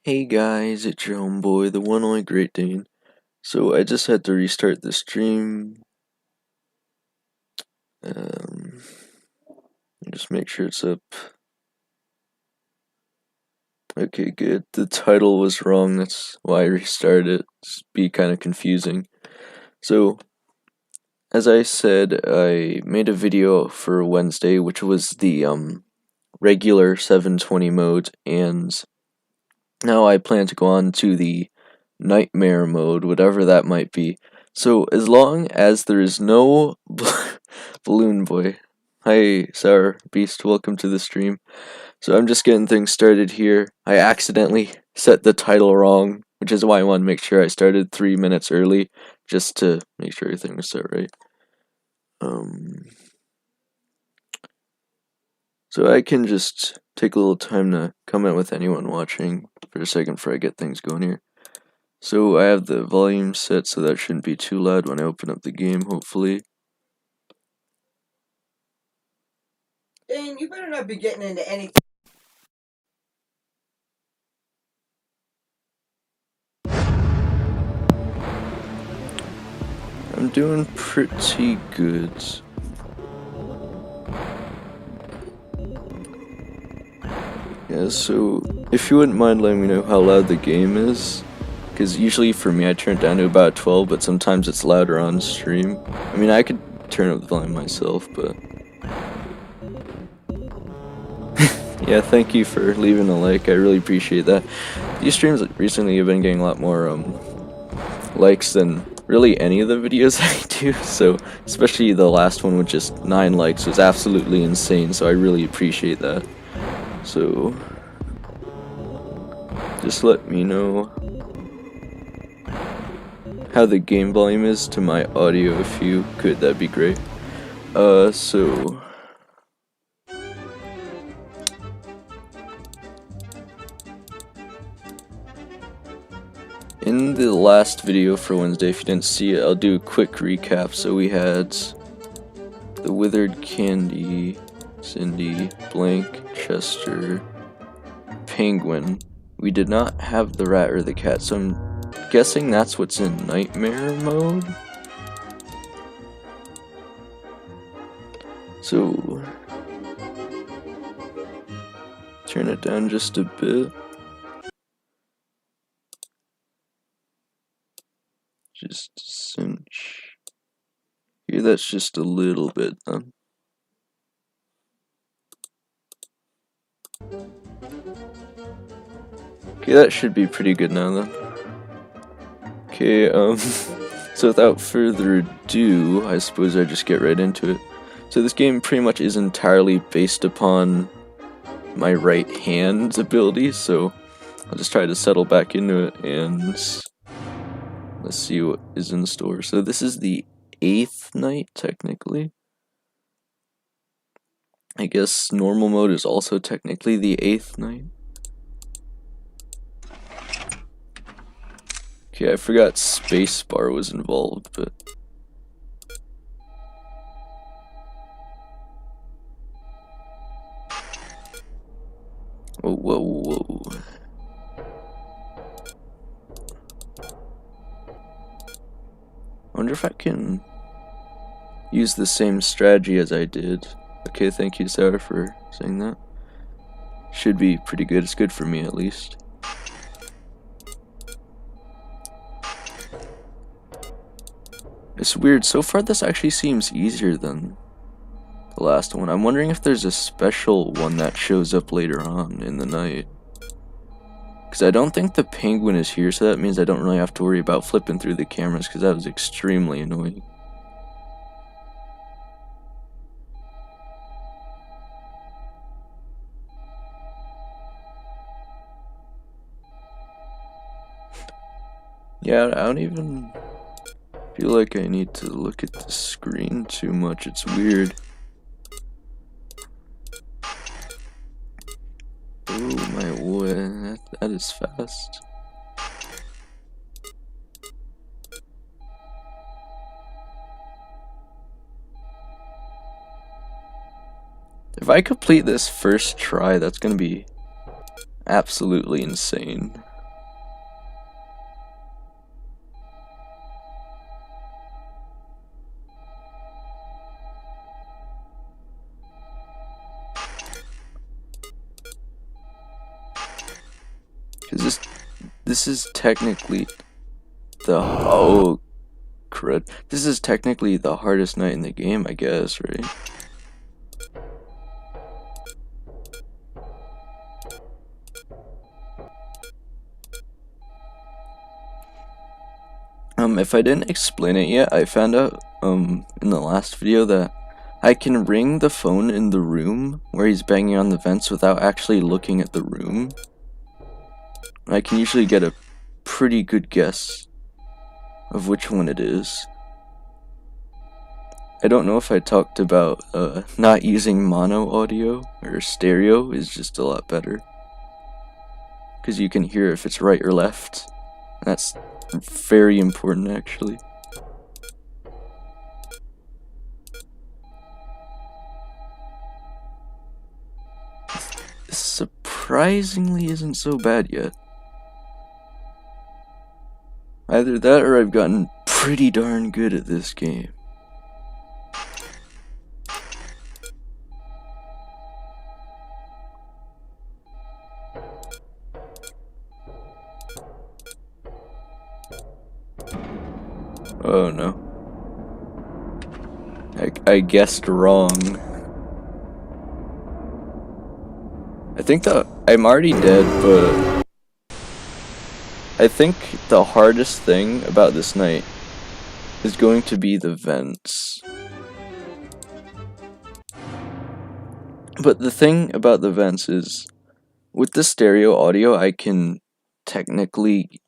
Hey guys, it's your homeboy, the one only Great Dane. So I just had to restart the stream. Just make sure it's up. Okay, good. The title was wrong, that's why I restarted it. It's be kind of confusing. So, as I said, I made a video for Wednesday, which was the regular 720 mode, and now I plan to go on to the nightmare mode, whatever that might be. So as long as there is no balloon boy. Hi, Sour Beast, welcome to the stream. So I'm just getting things started here. I accidentally set the title wrong, which is why I want to make sure I started 3 minutes early, just to make sure everything was set right. So I can just take a little time to comment with anyone watching for a second before I get things going here. So I have the volume set, so that shouldn't be too loud when I open up the game, hopefully. Dane, you better not be getting into anything. I'm doing pretty good. Yeah, so if you wouldn't mind letting me know how loud the game is, because usually for me I turn it down to about 12, but sometimes it's louder on stream. I mean, I could turn up the volume myself, but yeah, thank you for leaving a like, I really appreciate that. These streams recently have been getting a lot more likes than really any of the videos I do, so especially the last one with just 9 likes was absolutely insane, so I really appreciate that. So just let me know how the game volume is to my audio if you could, that'd be great. So in the last video for Wednesday, if you didn't see it, I'll do a quick recap. So we had the Withered Candy, Cindy, Blank, Chester, Penguin. We did not have the rat or the cat, so I'm guessing that's what's in nightmare mode. So turn it down just a bit. Just cinch. Here, that's just a little bit done. Okay, that should be pretty good now then. Okay, so without further ado, I suppose I just get right into it. So this game pretty much is entirely based upon my right hand abilities, so I'll just try to settle back into it and let's see what is in store. So this is the 8th night, technically. I guess normal mode is also technically the 8th night. Okay, I forgot spacebar was involved, but whoa. I wonder if I can use the same strategy as I did. Okay, thank you, Sarah, for saying that. Should be pretty good. It's good for me, at least. It's weird. So far, this actually seems easier than the last one. I'm wondering if there's a special one that shows up later on in the night. Because I don't think the penguin is here, so that means I don't really have to worry about flipping through the cameras, because that was extremely annoying. Yeah, I don't even feel like I need to look at the screen too much. It's weird. Oh my word, that is fast. If I complete this first try, that's gonna be absolutely insane. This is technically oh crud. This is technically the hardest night in the game, I guess, right? If I didn't explain it yet, I found out in the last video that I can ring the phone in the room where he's banging on the vents without actually looking at the room. I can usually get a pretty good guess of which one it is. I don't know if I talked about not using mono audio, or stereo is just a lot better, because you can hear if it's right or left. That's very important, actually. This surprisingly isn't so bad yet. Either that or I've gotten pretty darn good at this game. Oh no. I guessed wrong. I think I'm already dead, but I think the hardest thing about this night is going to be the vents. But the thing about the vents is, with the stereo audio, I can technically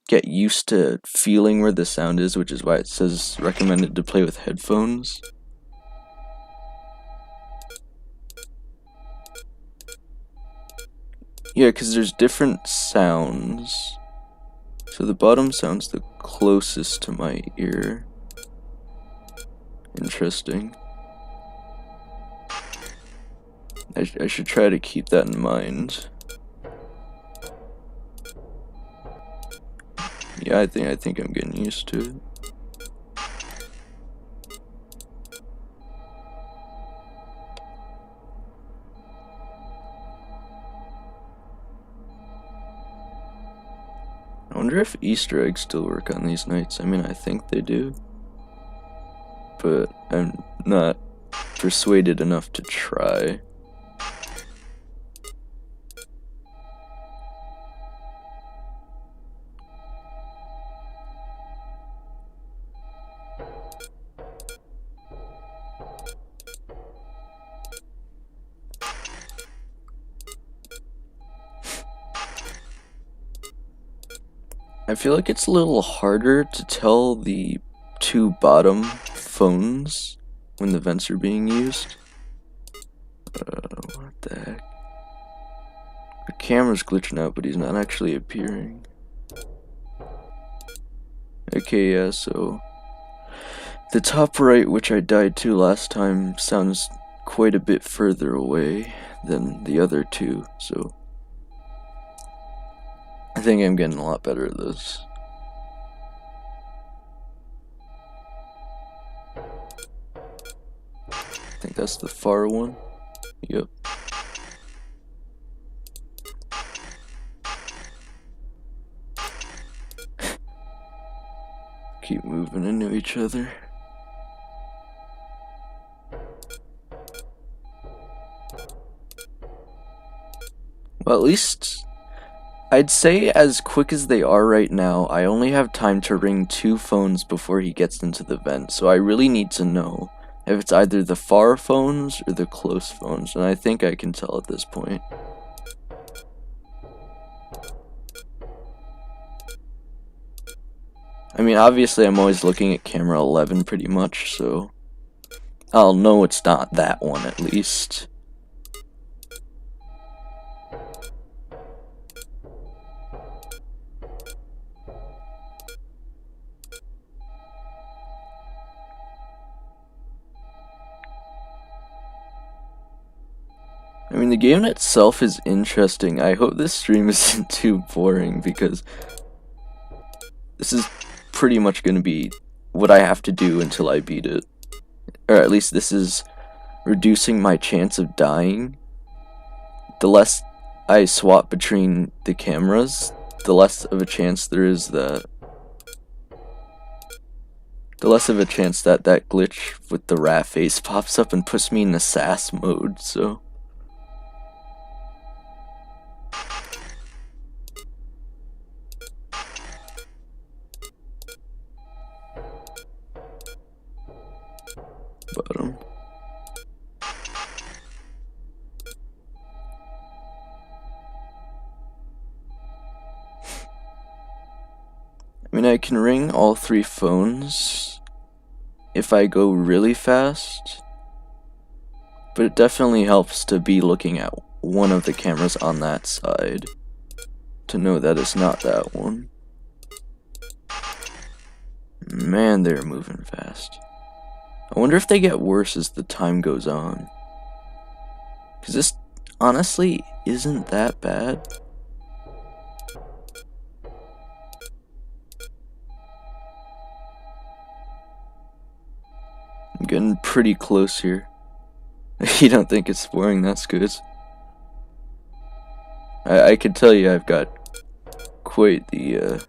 get used to feeling where the sound is, which is why it says recommended to play with headphones. Yeah, because there's different sounds. So the bottom sound's the closest to my ear. Interesting. I should try to keep that in mind. Yeah, I think I'm getting used to it. I wonder if Easter eggs still work on these nights. I mean, I think they do, but I'm not persuaded enough to try. I feel like it's a little harder to tell the two bottom phones when the vents are being used. What the heck? The camera's glitching out, but he's not actually appearing. Okay, yeah, so the top right, which I died to last time, sounds quite a bit further away than the other two, so I think I'm getting a lot better at this. I think that's the far one. Yep. Keep moving into each other. Well, at least I'd say as quick as they are right now, I only have time to ring 2 phones before he gets into the vent, so I really need to know if it's either the far phones or the close phones, and I think I can tell at this point. I mean, obviously I'm always looking at camera 11 pretty much, so I'll know it's not that one at least. I mean, the game itself is interesting. I hope this stream isn't too boring, because this is pretty much going to be what I have to do until I beat it. Or at least this is reducing my chance of dying. The less I swap between the cameras, the less of a chance there is that that glitch with the rat face pops up and puts me in the SAS mode, so. Bottom. I mean, I can ring all 3 phones if I go really fast, but it definitely helps to be looking at one of the cameras on that side to know that it's not that one. Man, they're moving fast. I wonder if they get worse as the time goes on. Because this honestly isn't that bad. I'm getting pretty close here. You don't think it's boring? That's good. I can tell you I've got quite the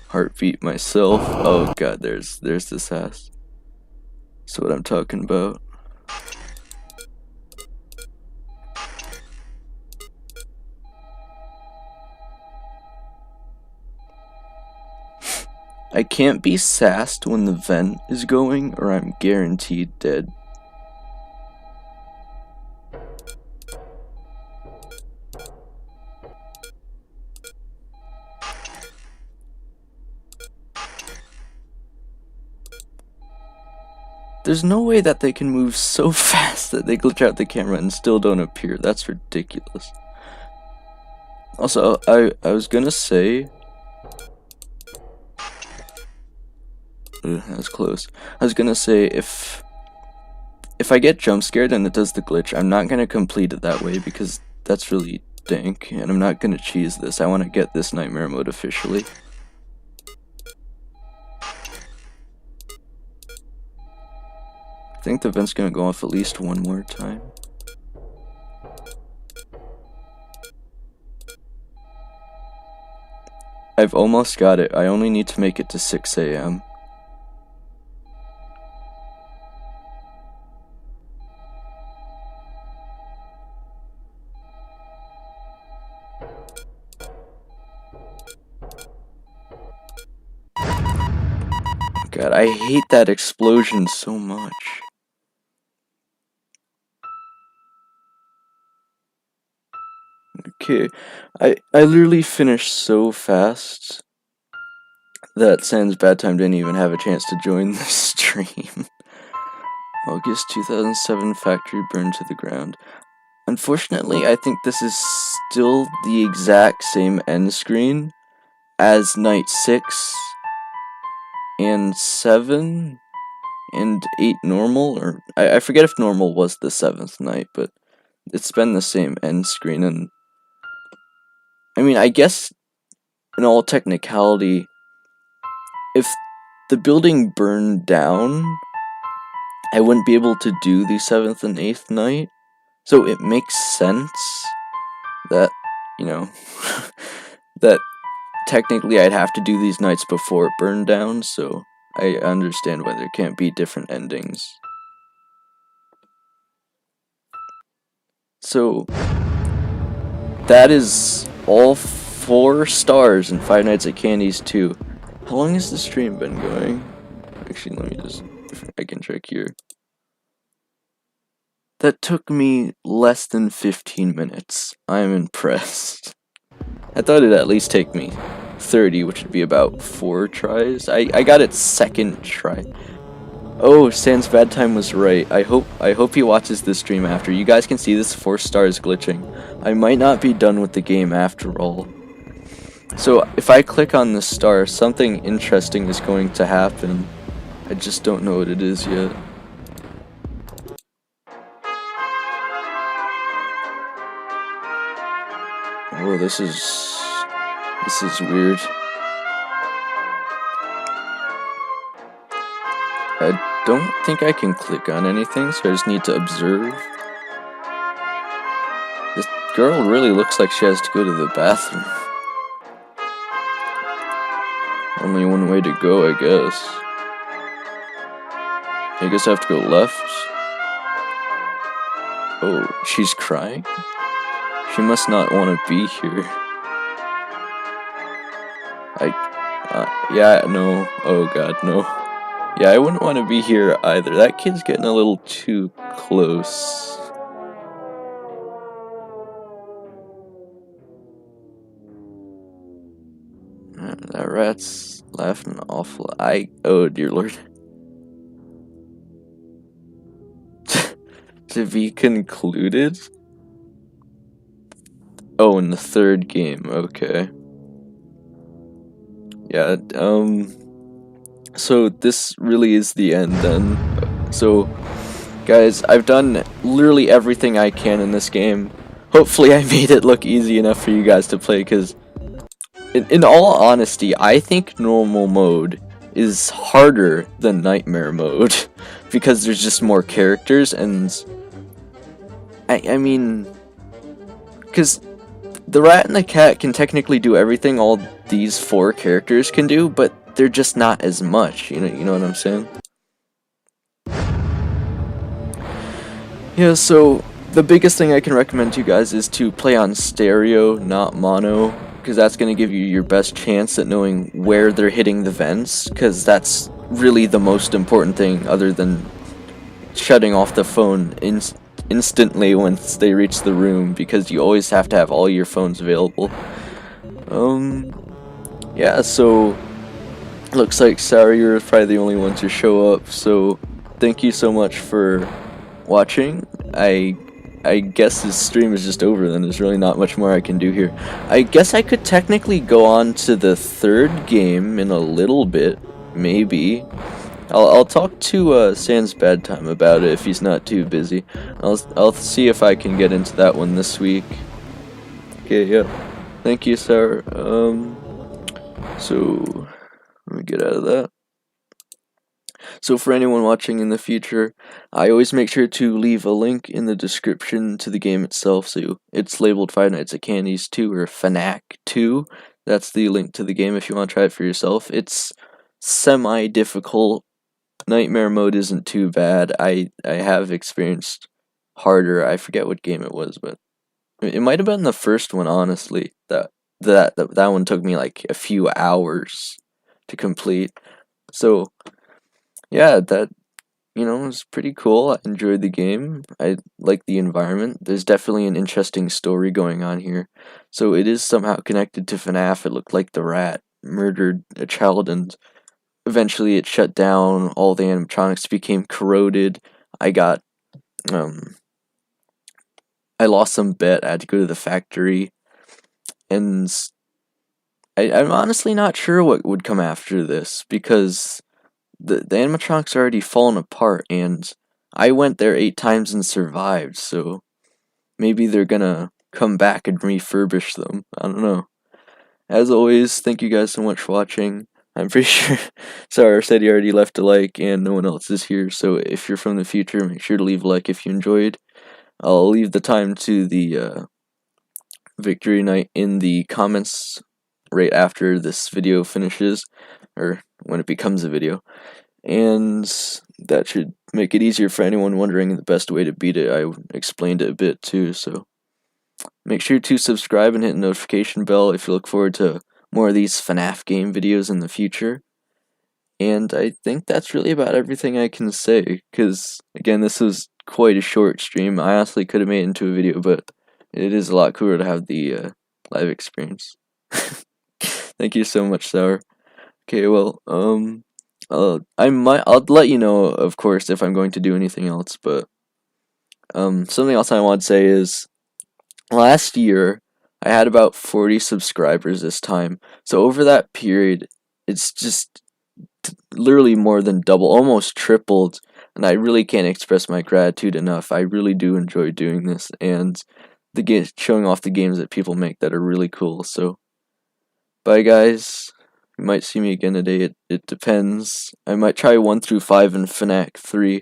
heartbeat myself. Oh god, there's this ass. That's what I'm talking about. I can't be sassed when the vent is going, or I'm guaranteed dead. There's no way that they can move so fast that they glitch out the camera and still don't appear. That's ridiculous. Also, I was gonna say... that was close. I was gonna say, if I get jump scared and it does the glitch, I'm not gonna complete it that way because that's really dank, and I'm not gonna cheese this. I want to get this nightmare mode officially. I think the vent's gonna go off at least one more time. I've almost got it. I only need to make it to 6 AM. God, I hate that explosion so much. Okay, I literally finished so fast that Sans Bad Time didn't even have a chance to join the stream. August 2007, factory burned to the ground. Unfortunately, I think this is still the exact same end screen as night 6 and 7 and 8 normal, or I forget if normal was the 7th night, but it's been the same end screen. And I mean, I guess in all technicality, if the building burned down, I wouldn't be able to do the 7th and 8th night, so it makes sense that, you know, that technically I'd have to do these nights before it burned down, so I understand why there can't be different endings. So, that is all 4 stars in Five Nights at Candy's 2. How long has the stream been going? Actually, let me just... I can check here. That took me less than 15 minutes. I'm impressed. I thought it'd at least take me 30, which would be about 4 tries. I got it second try. Oh, Sans Bad Time was right. I hope he watches this stream after. You guys can see this 4 stars glitching. I might not be done with the game after all. So if I click on this star, something interesting is going to happen. I just don't know what it is yet. Oh, this is weird. I don't think I can click on anything, so I just need to observe. This girl really looks like she has to go to the bathroom. Only one way to go, I guess. I guess I have to go left. Oh, she's crying? She must not want to be here. Yeah, no. Oh god, no. Yeah, I wouldn't want to be here either. That kid's getting a little too close. That rat's laughing awful. Oh dear lord. To be concluded? Oh, in the third game, okay. Yeah, so this really is the end then. So, guys, I've done literally everything I can in this game. Hopefully I made it look easy enough for you guys to play, because in all honesty, I think normal mode is harder than nightmare mode, because there's just more characters, and I mean, because the rat and the cat can technically do everything all these 4 characters can do, but they're just not as much, you know what I'm saying? Yeah, so the biggest thing I can recommend to you guys is to play on stereo, not mono, because that's going to give you your best chance at knowing where they're hitting the vents, because that's really the most important thing, other than shutting off the phone instantly once they reach the room, because you always have to have all your phones available. Yeah, so looks like Sarah, you're probably the only one to show up, so thank you so much for watching. I guess this stream is just over then. There's really not much more I can do here. I guess I could technically go on to the third game in a little bit, maybe. I'll talk to Sans Badtime about it if he's not too busy. I'll see if I can get into that one this week. Okay, yeah. Thank you, Sarah. So let me get out of that. So for anyone watching in the future, I always make sure to leave a link in the description to the game itself. So it's labeled Five Nights at Candy's 2 or FNAC 2. That's the link to the game if you want to try it for yourself. It's semi-difficult. Nightmare mode isn't too bad. I have experienced harder. I forget what game it was, but it might have been the first one, honestly. That one took me like a few hours to complete. So yeah, that was pretty cool. I enjoyed the game. I like the environment. There's definitely an interesting story going on here. So it is somehow connected to FNAF. It looked like the rat murdered a child, and eventually it shut down. All the animatronics became corroded. I lost some bet. I had to go to the factory, and I'm honestly not sure what would come after this, because the animatronics are already fallen apart, and I went there 8 times and survived, so maybe they're gonna come back and refurbish them. I don't know. As always, thank you guys so much for watching. I'm pretty sure Sarah said he already left a like and no one else is here, so if you're from the future, make sure to leave a like if you enjoyed. I'll leave the time to the victory night in the comments right after this video finishes, or when it becomes a video. And that should make it easier for anyone wondering the best way to beat it. I explained it a bit too, so make sure to subscribe and hit the notification bell if you look forward to more of these FNAF game videos in the future. And I think that's really about everything I can say, because again, this was quite a short stream. I honestly could have made it into a video, but it is a lot cooler to have the live experience. Thank you so much, Sour. Okay, well, I'll let you know, of course, if I'm going to do anything else, but something else I want to say is, last year I had about 40 subscribers this time. So over that period, it's just literally more than double, almost tripled, and I really can't express my gratitude enough. I really do enjoy doing this, and showing off the games that people make that are really cool. So bye guys. You might see me again today. It depends. I might try 1 through 5 in FNAC 3.